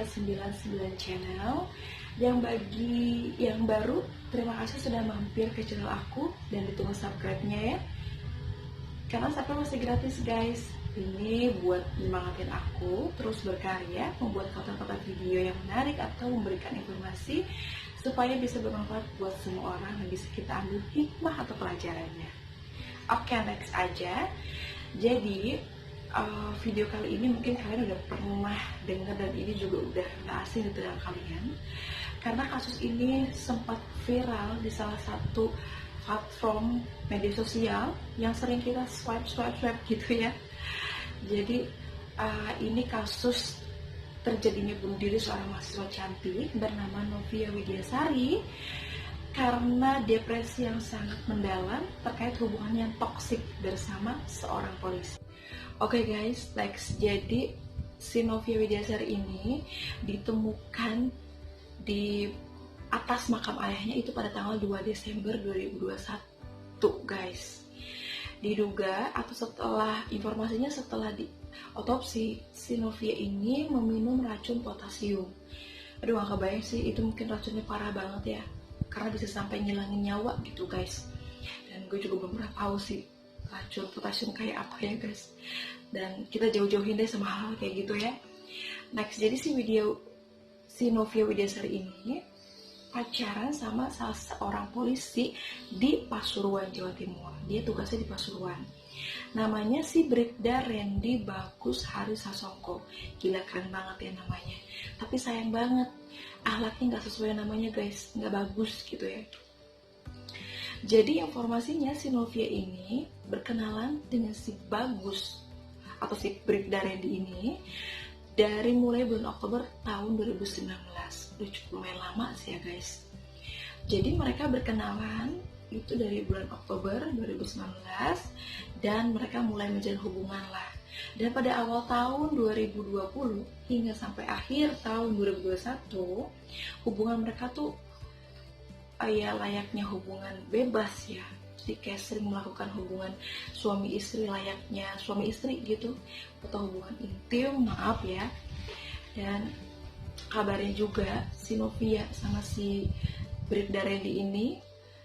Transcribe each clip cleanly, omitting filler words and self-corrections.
99 Channel. Yang bagi yang baru, terima kasih sudah mampir ke channel aku dan ditunggu subscribe-nya ya. Karena subscribe masih gratis guys. Ini buat nyemangatin aku terus berkarya, membuat konten-konten video yang menarik atau memberikan informasi supaya bisa bermanfaat buat semua orang dan bisa kita ambil hikmah atau pelajarannya. Oke, next aja. Jadi video kali ini mungkin kalian udah pernah dengar dan ini juga udah gak asing di telinga kalian, karena kasus ini sempat viral di salah satu platform media sosial yang sering kita swipe gitu ya. Jadi ini kasus terjadinya bunuh diri seorang mahasiswa cantik bernama Novia Widyasari karena depresi yang sangat mendalam terkait hubungan yang toksik bersama seorang polisi. Oke guys, next. Jadi si Novia Widyasari ini ditemukan di atas makam ayahnya itu pada tanggal 2 Desember 2021 guys. Diduga atau setelah informasinya setelah di otopsi, si Novia ini meminum racun potasium. Aduh, gak kebayang sih itu mungkin racunnya parah banget ya, karena bisa sampai ngilangin nyawa gitu guys. Dan gue juga belum pernah tahu sih racun potasium kayak apa ya guys. Dan kita jauh-jauhin deh sama hal kayak gitu ya. Next, jadi si Novia Widyasari ini pacaran sama salah seorang polisi di Pasuruan, Jawa Timur. Dia tugasnya di Pasuruan. Namanya si Bribda Randy Bagus Hari Sasongko. Gila, keren banget ya namanya. Tapi sayang banget, akhlaknya nggak sesuai namanya guys, nggak bagus gitu ya. Jadi informasinya si Novia ini berkenalan dengan si Bagus atau si Bribda Randy ini dari mulai bulan Oktober tahun 2019. Udah cukup lumayan lama sih ya guys. Jadi mereka berkenalan itu dari bulan Oktober 2019 dan mereka mulai menjalin hubungan lah. Dan pada awal tahun 2020 hingga sampai akhir tahun 2021, hubungan mereka tuh ya layaknya hubungan bebas ya. Jadi kayak sering melakukan hubungan suami istri layaknya suami istri gitu, atau hubungan intim, maaf ya. Dan kabarnya juga si Novia sama si Bribda Randy ini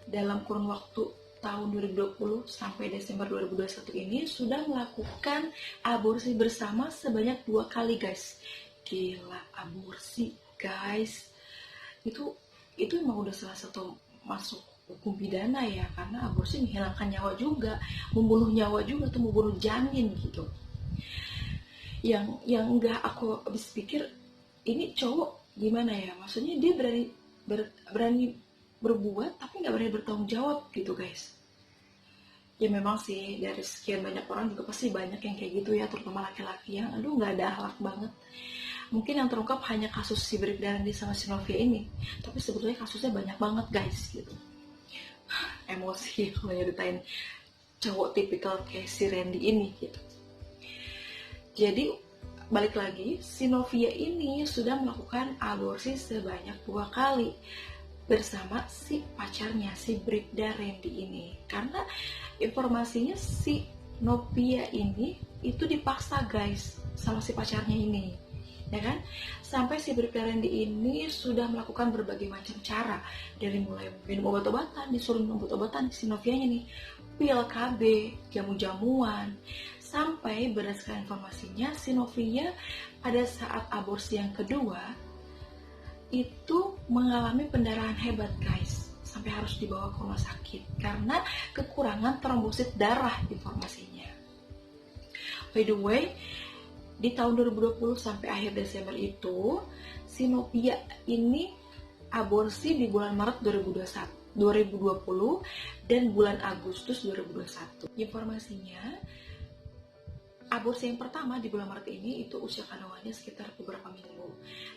dalam kurun waktu tahun 2020 sampai Desember 2021 ini sudah melakukan aborsi bersama sebanyak 2 kali guys. Gila, aborsi guys. Itu emang udah salah satu masuk hukum pidana ya, karena aborsi menghilangkan nyawa juga, membunuh nyawa juga, atau membunuh janin gitu. Yang enggak aku habis pikir, ini cowok gimana ya, maksudnya dia berani berbuat tapi nggak berani bertanggung jawab gitu guys. Ya memang sih dari sekian banyak orang juga pasti banyak yang kayak gitu ya, terutama laki-laki yang aduh nggak ada akhlak banget. Mungkin yang terungkap hanya kasus si Bribda Randy sama si Novia ini, tapi sebetulnya kasusnya banyak banget guys gitu. Emosi kalau nyeritain cowok tipikal kayak si Randy ini gitu. Jadi balik lagi, si Novia ini sudah melakukan aborsi sebanyak 2 kali bersama si pacarnya, si Bribda Randy ini. Karena informasinya si Novia ini itu dipaksa guys sama si pacarnya ini, ya kan? Sampai si Bribda Randy ini sudah melakukan berbagai macam cara, dari mulai minum obat-obatan, disuruh minum obat-obatan si Novianya nih, pil KB, jamu-jamuan, sampai berdasarkan informasinya si Novia pada saat aborsi yang kedua itu mengalami pendarahan hebat guys, sampai harus dibawa ke rumah sakit karena kekurangan trombosit darah informasinya. By the way, di tahun 2020 sampai akhir Desember itu si Novia ini aborsi di bulan Maret 2020 dan bulan Agustus 2021. Informasinya, aborsi yang pertama di bulan Maret ini itu usia kandungannya sekitar beberapa minggu,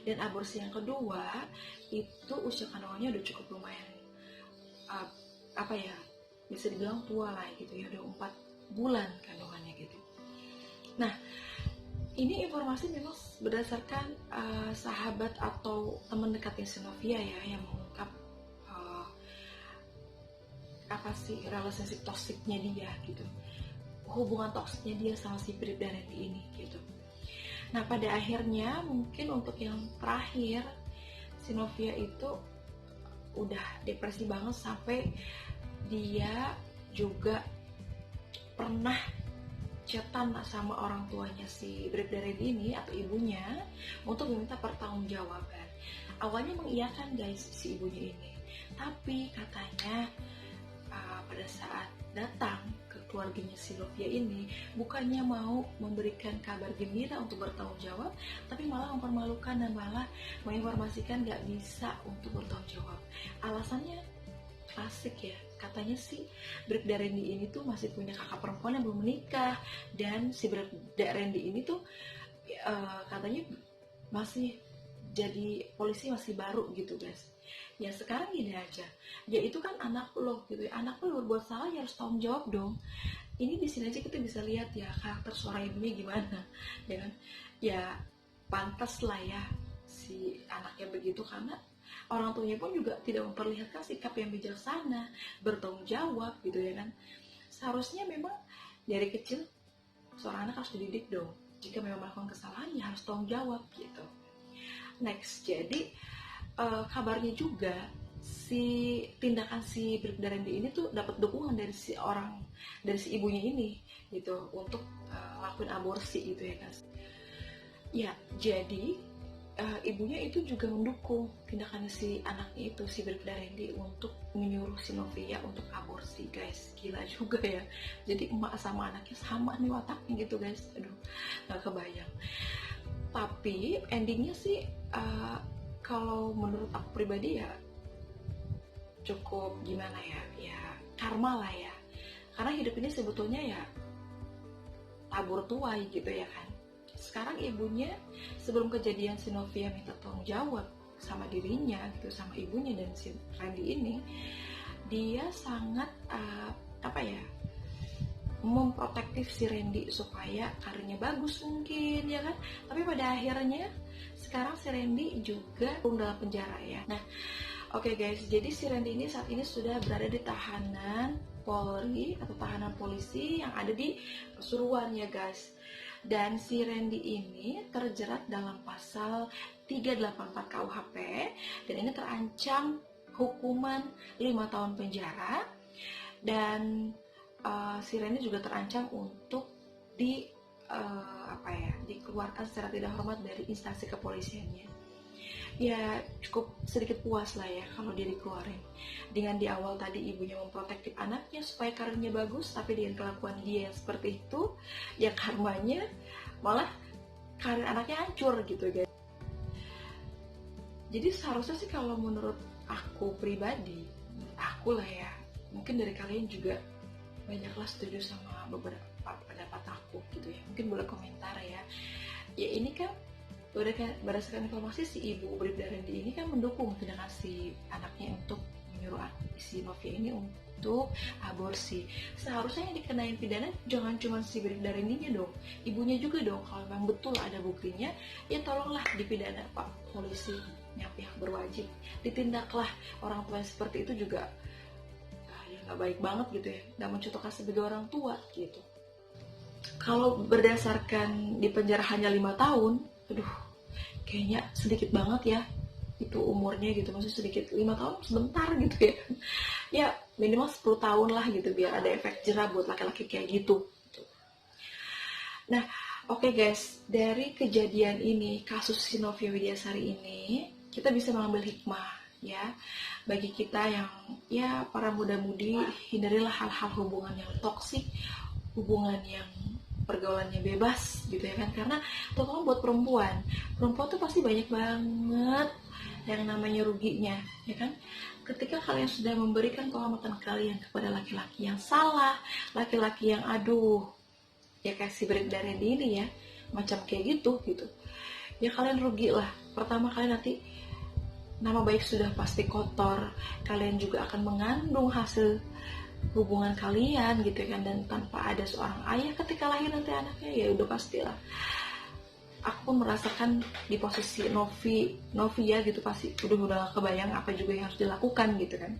dan aborsi yang kedua itu usia kandungannya udah cukup lumayan bisa dibilang tua lah gitu ya, udah 4 bulan kandungannya gitu. Nah, ini informasi memang berdasarkan sahabat atau teman dekatnya si Novia ya, yang mengungkap relationship toksiknya dia gitu, hubungan toksiknya dia sama si Bribda Randy ini gitu. Nah pada akhirnya mungkin untuk yang terakhir, si Novia itu udah depresi banget sampai dia juga pernah chatan sama orang tuanya si Bribda Randy ini atau ibunya untuk meminta pertanggungjawaban. Awalnya mengiyakan guys si ibunya ini, tapi katanya pada saat datang ke keluarganya si Novia ini bukannya mau memberikan kabar gembira untuk bertanggung jawab, tapi malah mempermalukan dan malah menginformasikan gak bisa untuk bertanggung jawab. Alasannya klasik ya, katanya si Bribda Randy ini tuh masih punya kakak perempuan yang belum menikah, dan si Bribda Randy ini tuh katanya masih jadi polisi, masih baru gitu guys. Ya sekarang gini aja, ya itu kan anak lo gitu ya, anak lo berbuat salah ya harus tanggung jawab dong. Ini di sini aja kita bisa lihat ya karakter seorang ibunya gimana, ya kan? Ya pantas lah ya si anaknya begitu, karena orang tuanya pun juga tidak memperlihatkan sikap yang bijaksana, bertanggung jawab gitu ya kan. Seharusnya memang dari kecil seorang anak harus dididik dong, jika memang melakukan kesalahan ya harus tanggung jawab gitu. Next, jadi kabarnya juga si tindakan si Bribda Randy ini tuh dapat dukungan dari si ibunya ini gitu untuk lakuin aborsi gitu ya guys. Ya jadi ibunya itu juga mendukung tindakan si anaknya itu, si Bribda Randy, untuk menyuruh si Novia untuk aborsi guys. Gila juga ya, jadi emak sama anaknya sama nih wataknya gitu guys. Aduh gak kebayang. Tapi endingnya sih kalau menurut aku pribadi ya cukup gimana ya, ya karma lah ya, karena hidup ini sebetulnya ya tabur tuai gitu ya kan. Sekarang ibunya sebelum kejadian si Novia minta tanggung jawab sama dirinya gitu, sama ibunya dan si Randy ini, dia sangat memprotektif si Randy supaya karirnya bagus mungkin ya kan. Tapi pada akhirnya sekarang si Randy juga dalam penjara ya. Nah oke guys, jadi si Randy ini saat ini sudah berada di tahanan Polri atau tahanan polisi yang ada di Pasuruan ya guys. Dan si Randy ini terjerat dalam pasal 384 KUHP dan ini terancam hukuman 5 tahun penjara, dan si Randy juga terancam untuk dikeluarkan secara tidak hormat dari instansi kepolisiannya. Ya cukup sedikit puas lah ya kalau dia dikeluarin. Dengan di awal tadi ibunya memprotektif anaknya supaya karirnya bagus, tapi dengan kelakuan dia yang seperti itu, ya karmanya malah karir anaknya hancur gitu guys. Jadi seharusnya sih kalau menurut aku pribadi, aku lah ya, mungkin dari kalian juga banyaklah setuju sama beberapa pendapat aku gitu ya, mungkin boleh komentar ya. Ya ini kan berdasarkan informasi si ibu Bribda Randy ini kan mendukung tindakan si anaknya untuk menyuruh si Novia ini untuk aborsi. Seharusnya yang dikenain pidana jangan cuma si Bribda Randy-nya dong, ibunya juga dong. Kalau memang betul ada buktinya, ya tolonglah dipidana Pak polisi yang pihak berwajib, ditindaklah. Orang tua yang seperti itu juga ya nggak baik banget gitu ya, nggak mencontohkan sebagai orang tua gitu. Kalau berdasarkan di penjara hanya 5 tahun, aduh kayaknya sedikit banget ya itu umurnya gitu, maksudnya sedikit. 5 tahun sebentar gitu ya, ya minimal 10 tahun lah gitu biar ada efek jerah buat laki-laki kayak gitu. Nah oke guys, dari kejadian ini, kasus si Novia Widyasari ini, kita bisa mengambil hikmah ya bagi kita yang ya para muda-mudi. Hindarilah hal-hal hubungan yang toksik, hubungan yang pergaulannya bebas gitu ya kan, karena terutama buat perempuan tuh pasti banyak banget yang namanya ruginya ya kan. Ketika kalian sudah memberikan kehormatan kalian kepada laki-laki yang salah, laki-laki yang aduh ya kayak si Bribda Randy ini ya, macam kayak gitu ya, kalian rugi lah. Pertama kalian nanti nama baik sudah pasti kotor, kalian juga akan mengandung hasil hubungan kalian gitu kan, dan tanpa ada seorang ayah ketika lahir nanti anaknya, ya udah pastilah. Aku pun merasakan di posisi Novia gitu, pasti udah gak kebayang apa juga yang harus dilakukan gitu kan,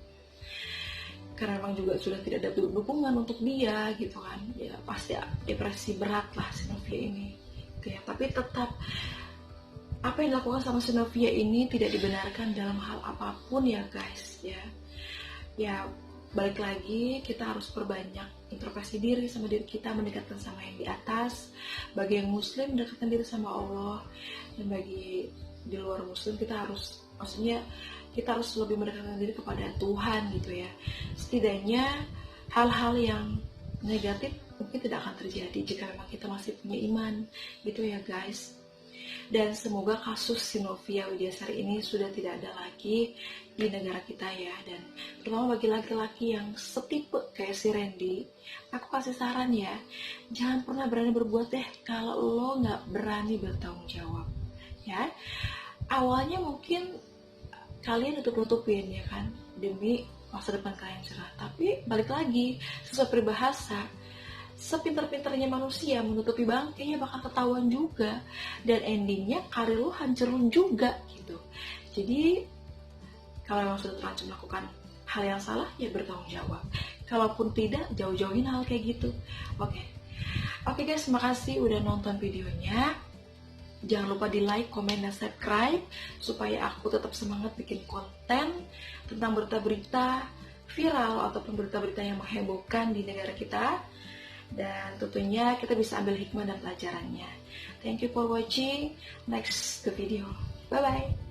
karena memang juga sudah tidak ada dukungan untuk dia gitu kan. Ya pasti depresi berat lah si Novia ini, gitu ya. Tapi tetap apa yang dilakukan sama Novia ini tidak dibenarkan dalam hal apapun ya guys ya. Ya balik lagi, kita harus perbanyak introspeksi diri sama diri kita, mendekatkan sama yang di atas. Bagi yang muslim, mendekatkan diri sama Allah. Dan bagi di luar muslim, kita harus, maksudnya kita harus lebih mendekatkan diri kepada Tuhan gitu ya. Setidaknya hal-hal yang negatif mungkin tidak akan terjadi jika memang kita masih punya iman gitu ya guys. Dan semoga kasus si Novia Widyasari ini sudah tidak ada lagi di negara kita ya. Dan terutama bagi laki-laki yang setipe kayak si Randy, aku kasih saran ya, jangan pernah berani berbuat deh kalau lo gak berani bertanggung jawab ya. Awalnya mungkin kalian tutup-tutupin ya kan, demi masa depan kalian cerah. Tapi balik lagi, sesuai peribahasa, sepintar-pintarnya manusia menutupi bangkainya bakal ketahuan juga, dan endingnya karir lo hancurun juga gitu. Jadi kalau memang sudah terlanjur melakukan hal yang salah, ya bertanggung jawab. Kalaupun tidak, jauh-jauhin hal kayak gitu. Oke guys, makasih udah nonton videonya. Jangan lupa di like, komen, dan subscribe supaya aku tetap semangat bikin konten tentang berita-berita viral ataupun berita-berita yang menghebohkan di negara kita. Dan tentunya kita bisa ambil hikmah dan pelajarannya. Thank you for watching. Next the video. Bye bye.